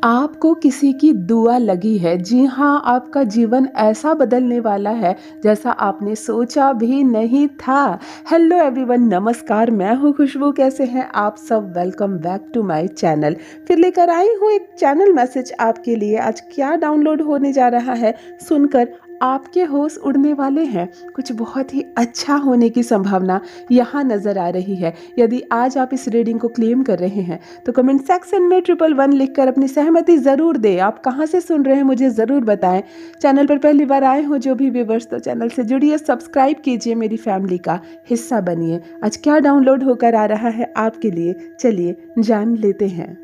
आपको किसी की दुआ लगी है। जी हाँ, आपका जीवन ऐसा बदलने वाला है जैसा आपने सोचा भी नहीं था। हेलो एवरीवन, नमस्कार, मैं हूँ खुशबू। कैसे हैं आप सब? Welcome back to my channel. फिर लेकर आई हूँ एक चैनल मैसेज आपके लिए। आज क्या डाउनलोड होने जा रहा है सुनकर आपके होश उड़ने वाले हैं। कुछ बहुत ही अच्छा होने की संभावना यहाँ नज़र आ रही है। यदि आज आप इस रीडिंग को क्लेम कर रहे हैं तो कमेंट सेक्शन में 111 लिखकर अपनी सहमति ज़रूर दें। आप कहाँ से सुन रहे हैं मुझे ज़रूर बताएं। चैनल पर पहली बार आए हो जो भी व्यूअर्स, तो चैनल से जुड़िए, सब्सक्राइब कीजिए, मेरी फैमिली का हिस्सा बनिए। आज क्या डाउनलोड होकर आ रहा है आपके लिए, चलिए जान लेते हैं।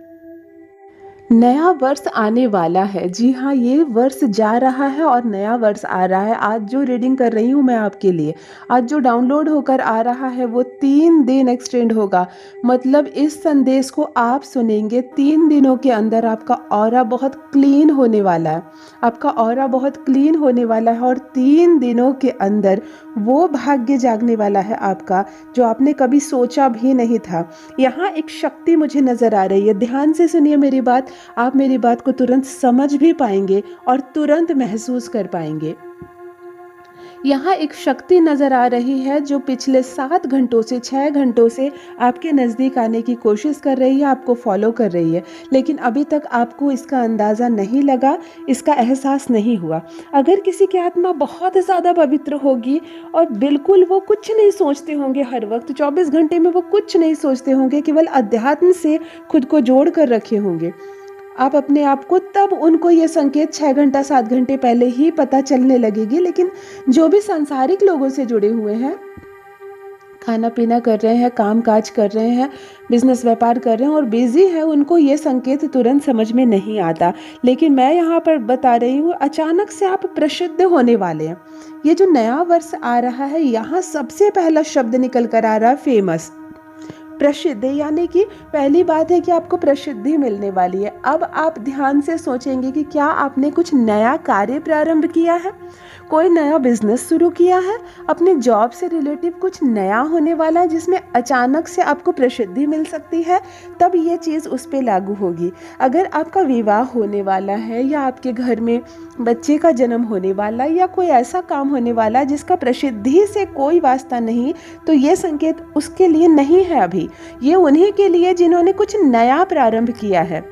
नया वर्ष आने वाला है। जी हाँ, ये वर्ष जा रहा है और नया वर्ष आ रहा है। आज जो रीडिंग कर रही हूँ मैं आपके लिए, आज जो डाउनलोड होकर आ रहा है वो 3 दिन एक्सटेंड होगा। मतलब इस संदेश को आप सुनेंगे 3 दिनों के अंदर आपका ऑरा बहुत क्लीन होने वाला है। आपका ऑरा बहुत क्लीन होने वाला है और 3 दिनों के अंदर वो भाग्य जागने वाला है आपका जो आपने कभी सोचा भी नहीं था। यहाँ एक शक्ति मुझे नज़र आ रही है। ध्यान से सुनिए मेरी बात, आप मेरी बात को तुरंत समझ भी पाएंगे और तुरंत महसूस कर पाएंगे। यहाँ एक शक्ति नज़र आ रही है जो पिछले 7 घंटों से 6 घंटों से आपके नज़दीक आने की कोशिश कर रही है, आपको फॉलो कर रही है, लेकिन अभी तक आपको इसका अंदाज़ा नहीं लगा, इसका एहसास नहीं हुआ। अगर किसी की आत्मा बहुत ज़्यादा पवित्र होगी और बिल्कुल वो कुछ नहीं सोचते होंगे, हर वक्त 24 घंटे में वो कुछ नहीं सोचते होंगे, केवल अध्यात्म से खुद को जोड़ कर रखे होंगे, आप अपने आप को, तब उनको ये संकेत 6 घंटा 7 घंटे पहले ही पता चलने लगेगी। लेकिन जो भी सांसारिक लोगों से जुड़े हुए हैं, खाना पीना कर रहे हैं, काम काज कर रहे हैं, बिजनेस व्यापार कर रहे हैं और बिजी है, उनको ये संकेत तुरंत समझ में नहीं आता। लेकिन मैं यहाँ पर बता रही हूँ, अचानक से आप प्रसिद्ध होने वाले हैं। ये जो नया वर्ष आ रहा है, यहाँ सबसे पहला शब्द निकल कर आ रहा है फेमस, प्रसिद्ध, यानी कि पहली बात है कि आपको प्रसिद्धि मिलने वाली है। अब आप ध्यान से सोचेंगे कि क्या आपने कुछ नया कार्य प्रारंभ किया है, कोई नया बिजनेस शुरू किया है, अपने जॉब से रिलेटिव कुछ नया होने वाला है जिसमें अचानक से आपको प्रसिद्धि मिल सकती है, तब ये चीज़ उस पर लागू होगी। अगर आपका विवाह होने वाला है या आपके घर में बच्चे का जन्म होने वाला है या कोई ऐसा काम होने वाला है जिसका प्रसिद्धि से कोई वास्ता नहीं, तो ये संकेत उसके लिए नहीं है। अभी ये उन्हीं के लिए जिन्होंने कुछ नया प्रारंभ किया है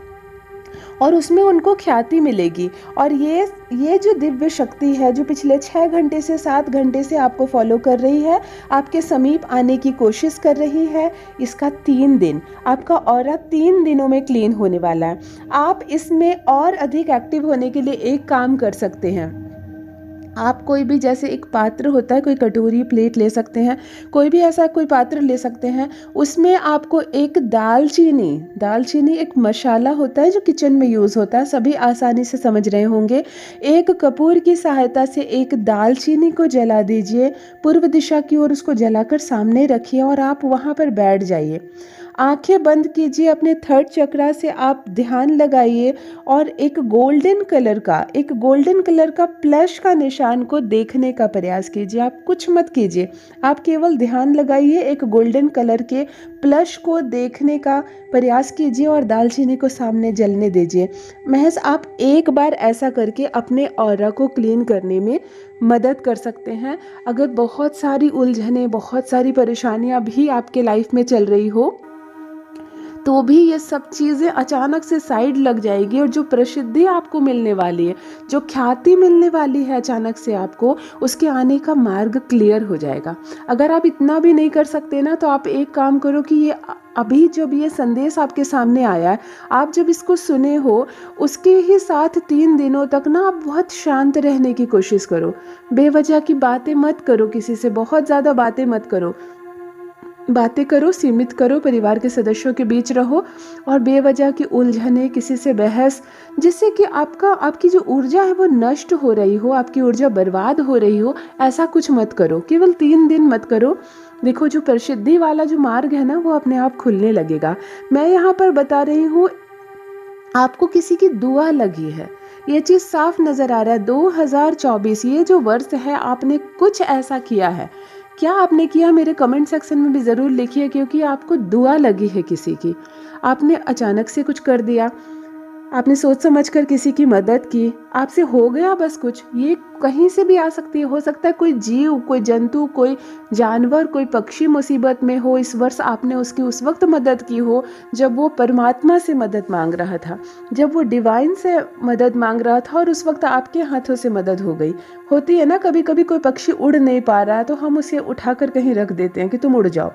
और उसमें उनको ख्याति मिलेगी। और ये जो दिव्य शक्ति है जो पिछले 6 घंटे से 7 घंटे से आपको फॉलो कर रही है, आपके समीप आने की कोशिश कर रही है, इसका 3 दिन, आपका ऑरा 3 दिनों में क्लीन होने वाला है। आप इसमें और अधिक एक्टिव होने के लिए एक काम कर सकते हैं। आप कोई भी, जैसे एक पात्र होता है, कोई कटोरी प्लेट ले सकते हैं, कोई भी ऐसा कोई पात्र ले सकते हैं, उसमें आपको एक दालचीनी एक मसाला होता है जो किचन में यूज़ होता है, सभी आसानी से समझ रहे होंगे। एक कपूर की सहायता से एक दालचीनी को जला दीजिए, पूर्व दिशा की ओर उसको जलाकर सामने रखिए और आप वहाँ पर बैठ जाइए। आंखें बंद कीजिए, अपने 3rd चक्रा से आप ध्यान लगाइए और एक गोल्डन कलर का प्लस का निशान को देखने का प्रयास कीजिए। आप कुछ मत कीजिए, आप केवल ध्यान लगाइए, एक गोल्डन कलर के प्लस को देखने का प्रयास कीजिए और दालचीनी को सामने जलने दीजिए। महज आप एक बार ऐसा करके अपने ऑरा को क्लीन करने में मदद कर सकते हैं। अगर बहुत सारी उलझनें, बहुत सारी परेशानियां भी आपके लाइफ में चल रही हो, तो भी ये सब चीज़ें अचानक से साइड लग जाएगी और जो प्रसिद्धि आपको मिलने वाली है, जो ख्याति मिलने वाली है अचानक से आपको, उसके आने का मार्ग क्लियर हो जाएगा। अगर आप इतना भी नहीं कर सकते ना, तो आप एक काम करो कि ये अभी जब ये संदेश आपके सामने आया है, आप जब इसको सुने हो, उसके ही साथ 3 दिनों तक ना आप बहुत शांत रहने की कोशिश करो। बेवजह की बातें मत करो, किसी से बहुत ज़्यादा बातें मत करो। बातें करो, सीमित करो, परिवार के सदस्यों के बीच रहो और बेवजह की उलझने, किसी से बहस, जिससे कि आपकी जो ऊर्जा है वो नष्ट हो रही हो, आपकी ऊर्जा बर्बाद हो रही हो, ऐसा कुछ मत करो। केवल 3 दिन मत करो। देखो, जो प्रसिद्धि वाला जो मार्ग है ना, वो अपने आप खुलने लगेगा। मैं यहाँ पर बता रही हूँ, आपको किसी की दुआ लगी है, ये चीज़ साफ नज़र आ रहा है। 2024 ये जो वर्ष है, आपने कुछ ऐसा किया है। क्या आपने किया, मेरे कमेंट सेक्शन में भी ज़रूर लिखिए, क्योंकि आपको दुआ लगी है किसी की, आपने अचानक से कुछ कर दिया। आपने सोच समझ कर किसी की मदद की, आपसे हो गया बस कुछ। ये कहीं से भी आ सकती है, हो सकता है कोई जीव, कोई जंतु, कोई जानवर, कोई पक्षी मुसीबत में हो। इस वर्ष आपने उसकी उस वक्त मदद की हो जब वो परमात्मा से मदद मांग रहा था, जब वो डिवाइन से मदद मांग रहा था, और उस वक्त आपके हाथों से मदद हो गई। होती है ना, कभी कभी कोई पक्षी उड़ नहीं पा रहा है तो हम उसे उठाकर कहीं रख देते हैं कि तुम उड़ जाओ।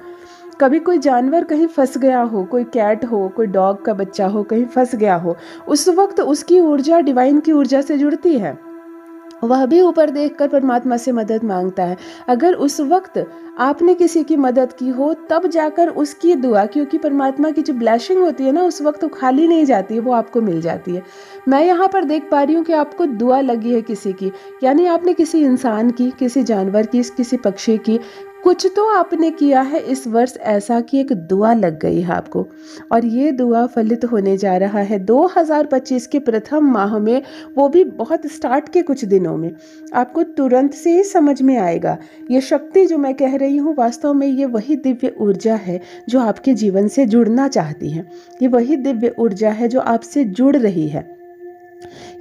कभी कोई जानवर कहीं फंस गया हो, कोई कैट हो, कोई डॉग का बच्चा हो कहीं फंस गया हो, उस वक्त उसकी ऊर्जा डिवाइन की ऊर्जा से जुड़ती है। वह भी ऊपर देखकर परमात्मा से मदद मांगता है। अगर उस वक्त आपने किसी की मदद की हो तब जाकर उसकी दुआ, क्योंकि परमात्मा की जो ब्लेसिंग होती है ना, उस वक्त वो खाली नहीं जाती है, वो आपको मिल जाती है। मैं यहाँ पर देख पा रही हूँ कि आपको दुआ लगी है किसी की, यानी आपने किसी इंसान की, किसी जानवर की, किसी पक्षी की, कुछ तो आपने किया है इस वर्ष ऐसा कि एक दुआ लग गई है आपको, और ये दुआ फलित होने जा रहा है 2025 के प्रथम माह में, वो भी बहुत स्टार्ट के कुछ दिनों में। आपको तुरंत से ही समझ में आएगा। ये शक्ति जो मैं कह रही हूँ, वास्तव में ये वही दिव्य ऊर्जा है जो आपके जीवन से जुड़ना चाहती है। ये वही दिव्य ऊर्जा है जो आपसे जुड़ रही है।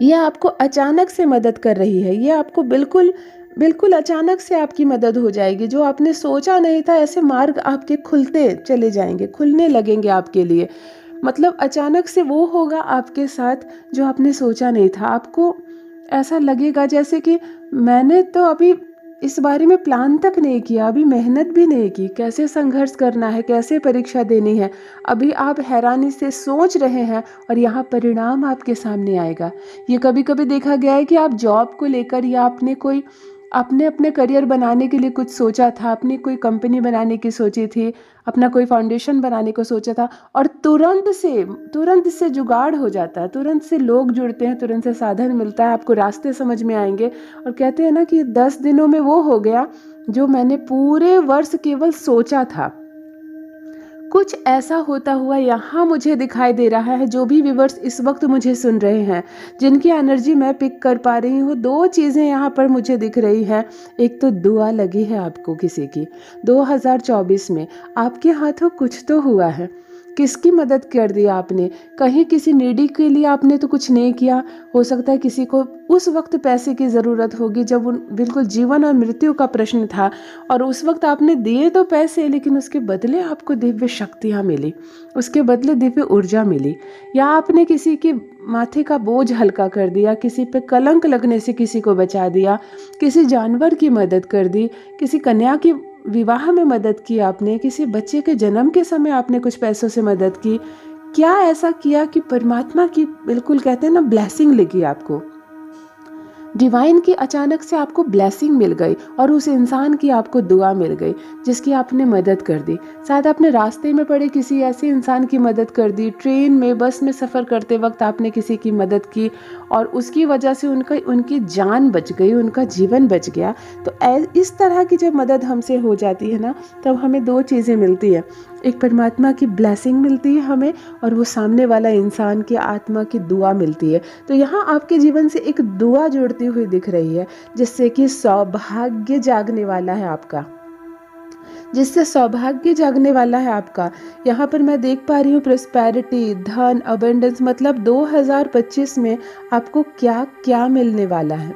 ये आपको अचानक से मदद कर रही है। ये आपको बिल्कुल बिल्कुल अचानक से आपकी मदद हो जाएगी। जो आपने सोचा नहीं था, ऐसे मार्ग आपके खुलते चले जाएंगे, खुलने लगेंगे आपके लिए। मतलब अचानक से वो होगा आपके साथ जो आपने सोचा नहीं था। आपको ऐसा लगेगा जैसे कि मैंने तो अभी इस बारे में प्लान तक नहीं किया, अभी मेहनत भी नहीं की, कैसे संघर्ष करना है, कैसे परीक्षा देनी है, अभी आप हैरानी से सोच रहे हैं और यहाँ परिणाम आपके सामने आएगा। ये कभी कभी देखा गया है कि आप जॉब को लेकर या आपने अपने करियर बनाने के लिए कुछ सोचा था, अपनी कोई कंपनी बनाने की सोची थी, अपना कोई फाउंडेशन बनाने को सोचा था, और तुरंत से जुगाड़ हो जाता है, तुरंत से लोग जुड़ते हैं, तुरंत से साधन मिलता है, आपको रास्ते समझ में आएंगे, और कहते हैं ना कि 10 दिनों में वो हो गया जो मैंने पूरे वर्ष केवल सोचा था। कुछ ऐसा होता हुआ यहाँ मुझे दिखाई दे रहा है। जो भी व्यूवर्स इस वक्त मुझे सुन रहे हैं, जिनकी एनर्जी मैं पिक कर पा रही हूँ, 2 चीज़ें यहाँ पर मुझे दिख रही है। एक तो दुआ लगी है आपको किसी की। 2024 में आपके हाथों कुछ तो हुआ है। किसकी मदद कर दी आपने? कहीं किसी नीडी के लिए आपने तो कुछ नहीं किया। हो सकता है किसी को उस वक्त पैसे की ज़रूरत होगी जब उन बिल्कुल जीवन और मृत्यु का प्रश्न था, और उस वक्त आपने दिए तो पैसे, लेकिन उसके बदले आपको दिव्य शक्तियाँ मिली, उसके बदले दिव्य ऊर्जा मिली। या आपने किसी के माथे का बोझ हल्का कर दिया, किसी पे कलंक लगने से किसी को बचा दिया, किसी जानवर की मदद कर दी, किसी कन्या की विवाह में मदद की आपने, किसी बच्चे के जन्म के समय आपने कुछ पैसों से मदद की। क्या ऐसा किया कि परमात्मा की बिल्कुल कहते हैं ना ब्लेसिंग लगी आपको, डिवाइन की अचानक से आपको ब्लेसिंग मिल गई, और उस इंसान की आपको दुआ मिल गई जिसकी आपने मदद कर दी। शायद आपने रास्ते में पड़े किसी ऐसे इंसान की मदद कर दी, ट्रेन में, बस में सफ़र करते वक्त आपने किसी की मदद की, और उसकी वजह से उनकी जान बच गई, उनका जीवन बच गया। तो इस तरह की जब मदद हमसे हो जाती है ना, तब हमें 2 चीज़ें मिलती है। एक परमात्मा की ब्लेसिंग मिलती है हमें, और वो सामने वाला इंसान की आत्मा की दुआ मिलती है। तो यहाँ आपके जीवन से एक दुआ जुड़ती हुई दिख रही है, जिससे कि सौभाग्य जागने वाला है आपका, जिससे सौभाग्य जागने वाला है आपका। यहाँ पर मैं देख पा रही हूँ प्रोस्पेरिटी, धन, अबंडेंस, मतलब 2025 में आपको क्या क्या मिलने वाला है।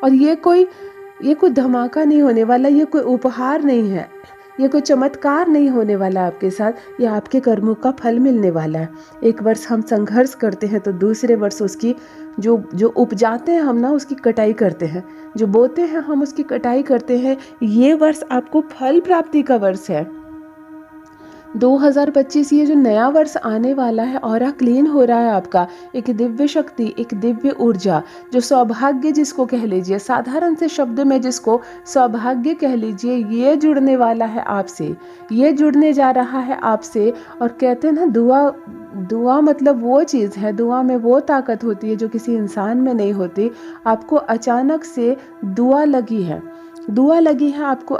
और ये कोई धमाका नहीं होने वाला, ये कोई उपहार नहीं है, ये कोई चमत्कार नहीं होने वाला आपके साथ, ये आपके कर्मों का फल मिलने वाला है। एक वर्ष हम संघर्ष करते हैं तो दूसरे वर्ष उसकी जो उपजाते हैं हम ना, उसकी कटाई करते हैं, जो बोते हैं हम उसकी कटाई करते हैं। ये वर्ष आपको फल प्राप्ति का वर्ष है। 2025 ये जो नया वर्ष आने वाला है, ऑरा क्लीन हो रहा है आपका। एक दिव्य शक्ति, एक दिव्य ऊर्जा, जो सौभाग्य जिसको कह लीजिए, साधारण से शब्द में जिसको सौभाग्य कह लीजिए, ये जुड़ने वाला है आपसे, ये जुड़ने जा रहा है आपसे। और कहते हैं ना, दुआ मतलब वो चीज़ है, दुआ में वो ताकत होती है जो किसी इंसान में नहीं होती। आपको अचानक से दुआ लगी है आपको,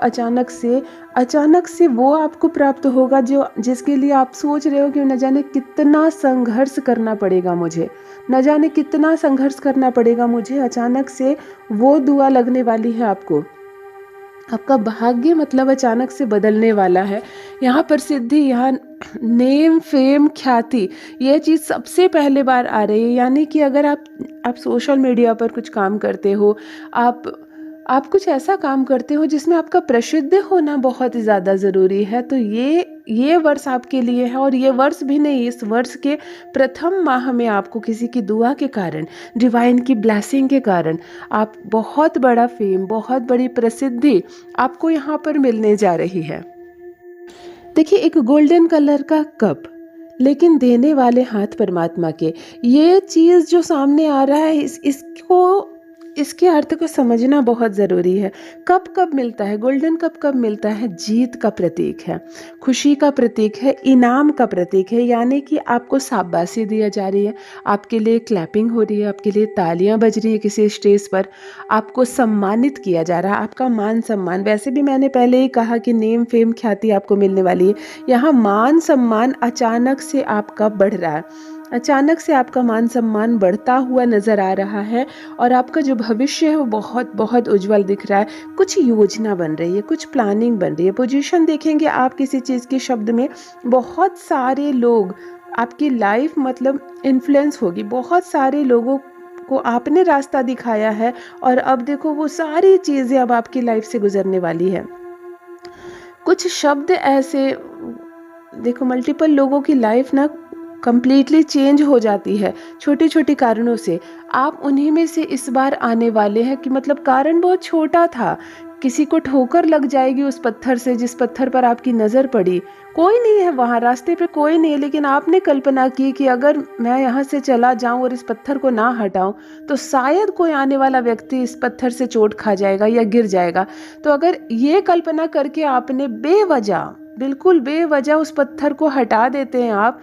अचानक से वो आपको प्राप्त होगा जिसके लिए आप सोच रहे हो कि न जाने कितना संघर्ष करना पड़ेगा मुझे, अचानक से वो दुआ लगने वाली है आपको। आपका भाग्य मतलब अचानक से बदलने वाला है। यहाँ प्रसिद्धि, यहाँ नेम, फेम, ख्याति, ये चीज़ सबसे पहले बार आ रही है। यानी कि अगर आप सोशल मीडिया पर कुछ काम करते हो, आप आप कुछ ऐसा काम करते हो जिसमें आपका प्रसिद्ध होना बहुत ज़्यादा ज़रूरी है, तो ये वर्ष आपके लिए है। और ये वर्ष भी नहीं, इस वर्ष के प्रथम माह में आपको किसी की दुआ के कारण, डिवाइन की ब्लेसिंग के कारण, आप बहुत बड़ा फेम, बहुत बड़ी प्रसिद्धि आपको यहाँ पर मिलने जा रही है। देखिए, एक गोल्डन कलर का कप, लेकिन देने वाले हाथ परमात्मा के। ये चीज़ जो सामने आ रहा है, इसके अर्थ को समझना बहुत ज़रूरी है। कप कब मिलता है? गोल्डन कप कब मिलता है? जीत का प्रतीक है, खुशी का प्रतीक है, इनाम का प्रतीक है। यानी कि आपको शाबाशी दिया जा रही है, आपके लिए क्लैपिंग हो रही है, आपके लिए तालियां बज रही है, किसी स्टेज पर आपको सम्मानित किया जा रहा है, आपका मान सम्मान। वैसे भी मैंने पहले ही कहा कि नेम, फेम, ख्याति आपको मिलने वाली है। यहाँ मान सम्मान अचानक से आपका बढ़ रहा है, अचानक से आपका मान सम्मान बढ़ता हुआ नज़र आ रहा है। और आपका जो भविष्य है वो बहुत बहुत उज्जवल दिख रहा है। कुछ योजना बन रही है, कुछ प्लानिंग बन रही है। पोजीशन देखेंगे आप किसी चीज़ के शब्द में, बहुत सारे लोग, आपकी लाइफ मतलब इन्फ्लुएंस होगी, बहुत सारे लोगों को आपने रास्ता दिखाया है, और अब देखो वो सारी चीज़ें अब आपकी लाइफ से गुजरने वाली है। कुछ शब्द ऐसे, देखो मल्टीपल लोगों की लाइफ ना कंप्लीटली चेंज हो जाती है छोटे छोटे कारणों से। आप उन्हीं में से इस बार आने वाले हैं कि मतलब कारण बहुत छोटा था, किसी को ठोकर लग जाएगी उस पत्थर से जिस पत्थर पर आपकी नज़र पड़ी। कोई नहीं है वहाँ, रास्ते पे कोई नहीं है, लेकिन आपने कल्पना की कि अगर मैं यहाँ से चला जाऊँ और इस पत्थर को ना हटाऊँ तो शायद कोई आने वाला व्यक्ति इस पत्थर से चोट खा जाएगा या गिर जाएगा। तो अगर ये कल्पना करके आपने बेवजह, बिल्कुल बेवजह उस पत्थर को हटा देते हैं आप,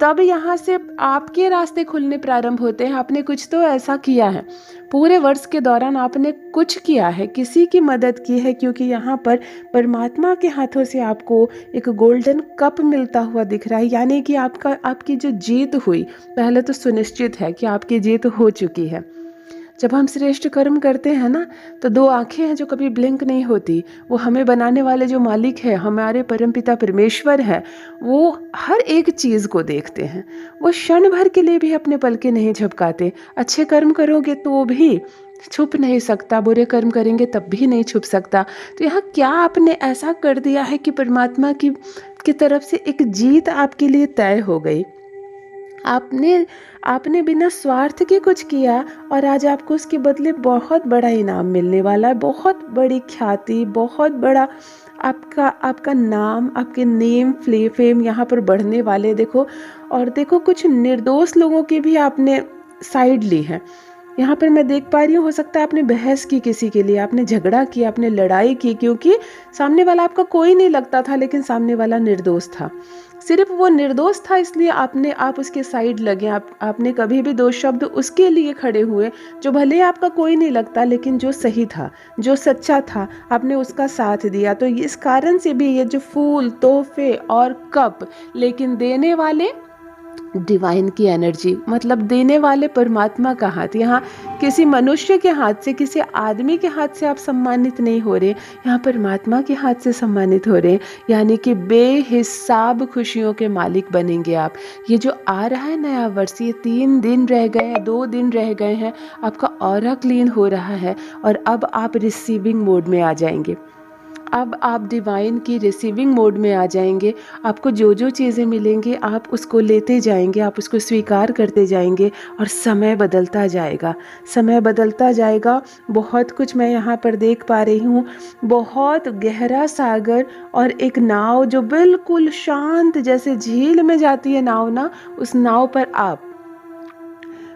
तब यहाँ से आपके रास्ते खुलने प्रारंभ होते हैं। आपने कुछ तो ऐसा किया है, पूरे वर्ष के दौरान आपने कुछ किया है, किसी की मदद की है, क्योंकि यहाँ पर परमात्मा के हाथों से आपको एक गोल्डन कप मिलता हुआ दिख रहा है। यानी कि आपकी जो जीत हुई, पहले तो सुनिश्चित है कि आपकी जीत हो चुकी है। जब हम श्रेष्ठ कर्म करते हैं ना, तो दो आंखें हैं जो कभी ब्लिंक नहीं होती। वो हमें बनाने वाले जो मालिक है, हमारे परमपिता परमेश्वर है, वो हर एक चीज़ को देखते हैं। वो क्षण भर के लिए भी अपने पलके नहीं झपकाते। अच्छे कर्म करोगे तो भी छुप नहीं सकता, बुरे कर्म करेंगे तब भी नहीं छुप सकता। तो यहाँ क्या आपने ऐसा कर दिया है कि परमात्मा की तरफ से एक जीत आपके लिए तय हो गई। आपने बिना स्वार्थ के कुछ किया, और आज आपको उसके बदले बहुत बड़ा इनाम मिलने वाला है, बहुत बड़ी ख्याति, बहुत बड़ा आपका नाम, आपके नेम फेम यहाँ पर बढ़ने वाले। देखो, और देखो कुछ निर्दोष लोगों की भी आपने साइड ली है। यहाँ पर मैं देख पा रही हूँ, हो सकता है आपने बहस की किसी के लिए, आपने झगड़ा किया, आपने लड़ाई की, क्योंकि सामने वाला आपका कोई नहीं लगता था, लेकिन सामने वाला निर्दोष था। सिर्फ वो निर्दोष था इसलिए आप उसके साइड लगे। आपने कभी भी दो शब्द उसके लिए खड़े हुए, जो भले आपका कोई नहीं लगता, लेकिन जो सही था, जो सच्चा था, आपने उसका साथ दिया। तो इस कारण से भी ये जो फूल, तोहफे और कप, लेकिन देने वाले डिवाइन की एनर्जी, मतलब देने वाले परमात्मा का हाथ। यहाँ किसी मनुष्य के हाथ से, किसी आदमी के हाथ से आप सम्मानित नहीं हो रहे, यहाँ परमात्मा के हाथ से सम्मानित हो रहे। यानी कि बेहिसाब खुशियों के मालिक बनेंगे आप। ये जो आ रहा है नया वर्ष, ये 3 दिन रह गए हैं, 2 दिन रह गए हैं, आपका ऑरा क्लीन हो रहा है, और अब आप रिसीविंग मोड में आ जाएंगे। अब आप डिवाइन की रिसीविंग मोड में आ जाएंगे। आपको जो जो चीज़ें मिलेंगी आप उसको लेते जाएंगे, आप उसको स्वीकार करते जाएंगे, और समय बदलता जाएगा, समय बदलता जाएगा। बहुत कुछ मैं यहाँ पर देख पा रही हूँ, बहुत गहरा सागर, और एक नाव जो बिल्कुल शांत, जैसे झील में जाती है नाव ना, उस नाव पर आप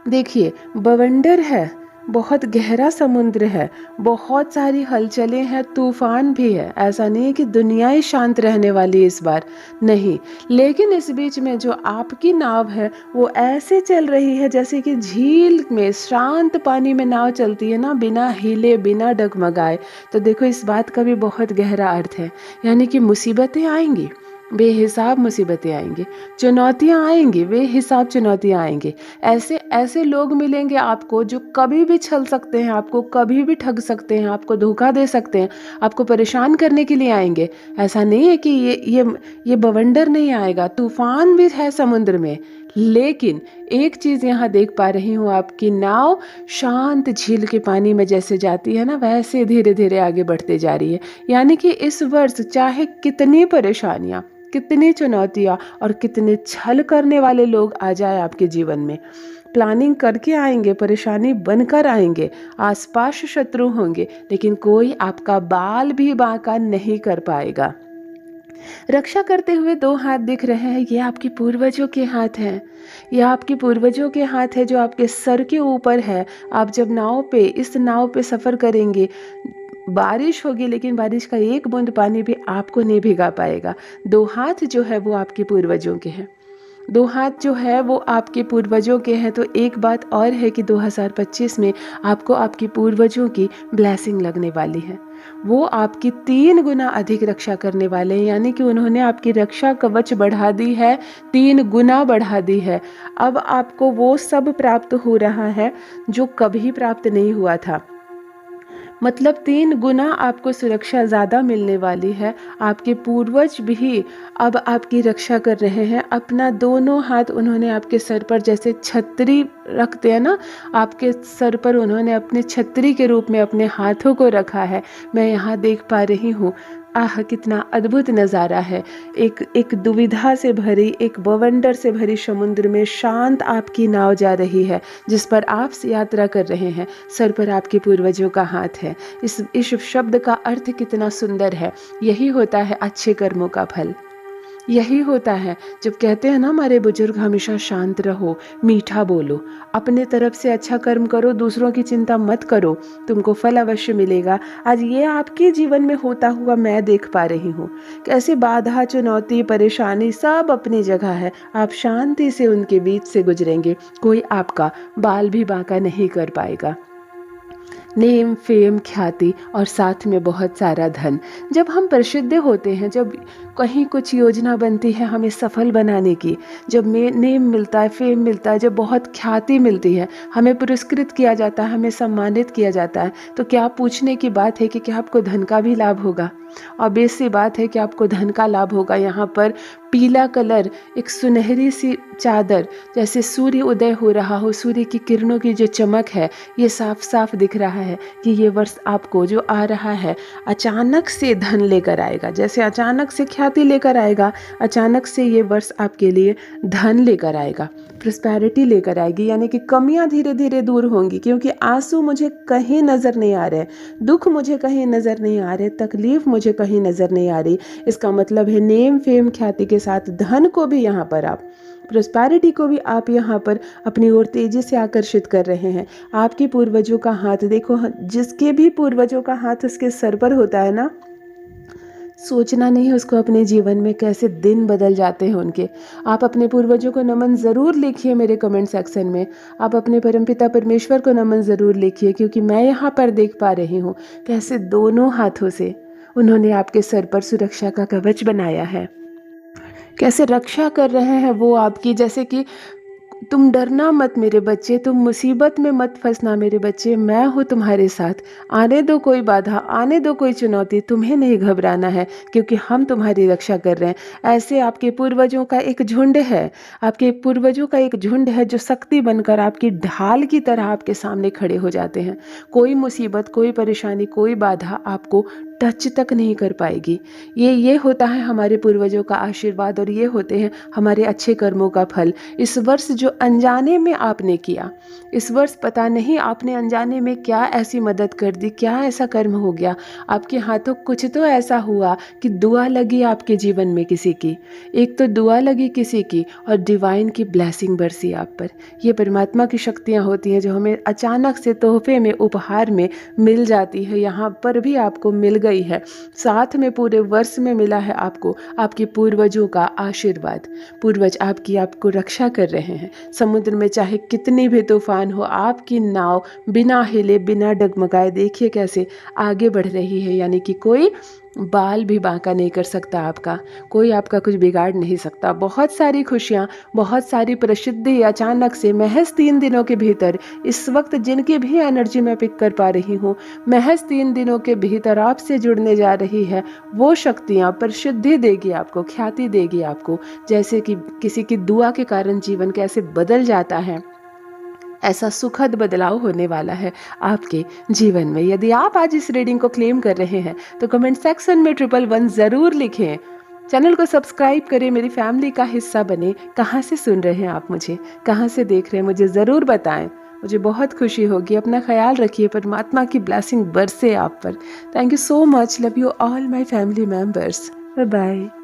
देखिए, बवंडर है, बहुत गहरा समुद्र है, बहुत सारी हलचलें हैं, तूफान भी है। ऐसा नहीं है कि दुनिया ही शांत रहने वाली इस बार, नहीं। लेकिन इस बीच में जो आपकी नाव है वो ऐसे चल रही है जैसे कि झील में शांत पानी में नाव चलती है ना, बिना हिले, बिना डगमगाए। तो देखो, इस बात का भी बहुत गहरा अर्थ है। यानी कि मुसीबतें आएंगी, बेहिसाब मुसीबतें आएंगी, चुनौतियाँ आएंगी, बेहिसाब चुनौतियाँ आएंगी। ऐसे ऐसे लोग मिलेंगे आपको जो कभी भी छल सकते हैं, आपको कभी भी ठग सकते हैं, आपको धोखा दे सकते हैं, आपको परेशान करने के लिए आएंगे। ऐसा नहीं है कि ये बवंडर नहीं आएगा, तूफान भी है समुद्र में। लेकिन एक चीज़ यहाँ देख पा रही हूँ, आपकी नाव शांत झील के पानी में जैसे जाती है ना, वैसे धीरे धीरे आगे बढ़ते जा रही है। यानी कि इस वर्ष चाहे कितनी परेशानियाँ, कितनी चुनौतियाँ और कितने छल करने वाले लोग आ जाए आपके जीवन में, प्लानिंग करके आएंगे, परेशानी बनकर आएंगे, आसपास शत्रु होंगे, लेकिन कोई आपका बाल भी बांका नहीं कर पाएगा। रक्षा करते हुए दो हाथ दिख रहे हैं, ये आपके पूर्वजों के हाथ हैं। ये आपके पूर्वजों के हाथ है जो आपके सर के ऊपर है। आप जब इस नाव पे सफ़र करेंगे, बारिश होगी लेकिन बारिश का एक बूंद पानी भी आपको नहीं भिगा पाएगा। दो हाथ जो है वो आपके पूर्वजों के हैं। दो हाथ जो है वो आपके पूर्वजों के हैं। तो एक बात और है कि 2025 में आपको आपके पूर्वजों की ब्लेसिंग लगने वाली है। वो आपकी 3 गुना अधिक रक्षा करने वाले हैं, यानी कि उन्होंने आपकी रक्षा कवच बढ़ा दी है, 3 गुना बढ़ा दी है। अब आपको वो सब प्राप्त हो रहा है जो कभी प्राप्त नहीं हुआ था। मतलब 3 गुना आपको सुरक्षा ज़्यादा मिलने वाली है। आपके पूर्वज भी अब आपकी रक्षा कर रहे हैं। अपना दोनों हाथ उन्होंने आपके सर पर, जैसे छतरी रखते हैं ना, आपके सर पर उन्होंने अपने छतरी के रूप में अपने हाथों को रखा है। मैं यहाँ देख पा रही हूँ, आह कितना अद्भुत नज़ारा है। एक दुविधा से भरी, एक बवंडर से भरी समुद्र में शांत आपकी नाव जा रही है, जिस पर आप यात्रा कर रहे हैं। सर पर आपके पूर्वजों का हाथ है। इस शब्द का अर्थ कितना सुंदर है। यही होता है अच्छे कर्मों का फल। यही होता है जब कहते हैं ना हमारे बुजुर्ग, हमेशा शांत रहो, मीठा बोलो, अपने तरफ से अच्छा कर्म करो, दूसरों की चिंता मत करो, तुमको फल अवश्य मिलेगा। आज ये आपके जीवन में होता हुआ मैं देख पा रही हूँ। कैसे बाधा, चुनौती, परेशानी सब अपनी जगह है। आप शांति से उनके बीच से गुजरेंगे, कोई आपका बाल भी बांका नहीं कर पाएगा। नेम, फेम, ख्याति और साथ में बहुत सारा धन। जब हम प्रसिद्ध होते हैं, जब कहीं कुछ योजना बनती है हमें सफल बनाने की, जब नेम मिलता है, फेम मिलता है, जब बहुत ख्याति मिलती है, हमें पुरस्कृत किया जाता है, हमें सम्मानित किया जाता है, तो क्या पूछने की बात है कि क्या आपको धन का भी लाभ होगा? ऑब्वियस सी बात है कि आपको धन का लाभ होगा। यहाँ पर पीला कलर, एक सुनहरी सी चादर, जैसे सूर्य उदय हो रहा हो, सूर्य की किरणों की जो चमक है, ये साफ साफ दिख रहा है कि ये वर्ष आपको जो आ रहा है अचानक से धन लेकर आएगा। जैसे अचानक से ख्याति लेकर आएगा, अचानक से ये वर्ष आपके लिए धन लेकर आएगा, प्रॉस्पेरिटी लेकर आएगी। यानी कि कमियां धीरे धीरे दूर होंगी, क्योंकि आंसू मुझे कहीं नज़र नहीं आ रहे, दुख मुझे कहीं नज़र नहीं आ रहे, तकलीफ मुझे कहीं नज़र नहीं आ रही। इसका मतलब है नेम, फेम, ख्याति के साथ धन को भी यहाँ पर आप, प्रॉस्पेरिटी को भी आप यहाँ पर अपनी ओर तेजी से आकर्षित कर रहे हैं। आपके पूर्वजों का हाथ देखो, जिसके भी पूर्वजों का हाथ उसके सर पर होता है ना, सोचना नहीं उसको अपने जीवन में कैसे दिन बदल जाते हैं उनके। आप अपने पूर्वजों को नमन ज़रूर लिखिए मेरे कमेंट सेक्शन में। आप अपने परमपिता परमेश्वर को नमन ज़रूर लिखिए, क्योंकि मैं यहाँ पर देख पा रही हूँ कैसे दोनों हाथों से उन्होंने आपके सर पर सुरक्षा का कवच बनाया है, कैसे रक्षा कर रहे हैं वो आपकी। जैसे कि तुम डरना मत मेरे बच्चे, तुम मुसीबत में मत फंसना मेरे बच्चे, मैं हूँ तुम्हारे साथ। आने दो कोई बाधा, आने दो कोई चुनौती, तुम्हें नहीं घबराना है, क्योंकि हम तुम्हारी रक्षा कर रहे हैं। ऐसे आपके पूर्वजों का एक झुंड है, आपके पूर्वजों का एक झुंड है जो शक्ति बनकर आपकी ढाल की तरह आपके सामने खड़े हो जाते हैं। कोई मुसीबत, कोई परेशानी, कोई बाधा आपको टच तक नहीं कर पाएगी। ये होता है हमारे पूर्वजों का आशीर्वाद, और ये होते हैं हमारे अच्छे कर्मों का फल। इस वर्ष जो अनजाने में आपने किया, इस वर्ष पता नहीं आपने अनजाने में क्या ऐसी मदद कर दी, क्या ऐसा कर्म हो गया आपके हाथों, कुछ तो ऐसा हुआ कि दुआ लगी आपके जीवन में किसी की। एक तो दुआ लगी किसी की और डिवाइन की ब्लेसिंग बरसी आप पर। ये परमात्मा की शक्तियाँ होती हैं जो हमें अचानक से तोहफे में, उपहार में मिल जाती है। यहाँ पर भी आपको मिल गई है, साथ में पूरे वर्ष में मिला है आपको आपके पूर्वजों का आशीर्वाद। पूर्वज आपको रक्षा कर रहे हैं। समुद्र में चाहे कितनी भी तूफान हो, आपकी नाव बिना हिले, बिना डगमगाए देखिए कैसे आगे बढ़ रही है। यानी कि कोई बाल भी बांका नहीं कर सकता आपका, कोई आपका कुछ बिगाड़ नहीं सकता। बहुत सारी खुशियाँ, बहुत सारी प्रसिद्धि अचानक से महज़ 3 दिनों के भीतर, इस वक्त जिनकी भी एनर्जी मैं पिक कर पा रही हूँ, महज़ 3 दिनों के भीतर आपसे जुड़ने जा रही है। वो शक्तियाँ प्रसिद्धि देगी आपको, ख्याति देगी आपको। जैसे कि किसी की दुआ के कारण जीवन कैसे बदल जाता है, ऐसा सुखद बदलाव होने वाला है आपके जीवन में। यदि आप आज इस रीडिंग को क्लेम कर रहे हैं तो कमेंट सेक्शन में 111 ज़रूर लिखें। चैनल को सब्सक्राइब करें, मेरी फैमिली का हिस्सा बने। कहाँ से सुन रहे हैं आप मुझे, कहाँ से देख रहे हैं, मुझे ज़रूर बताएं। मुझे बहुत खुशी होगी। अपना ख्याल रखिए, परमात्मा की ब्लेसिंग बरसे आप पर। Thank you so much. Love you all my family members. Bye bye.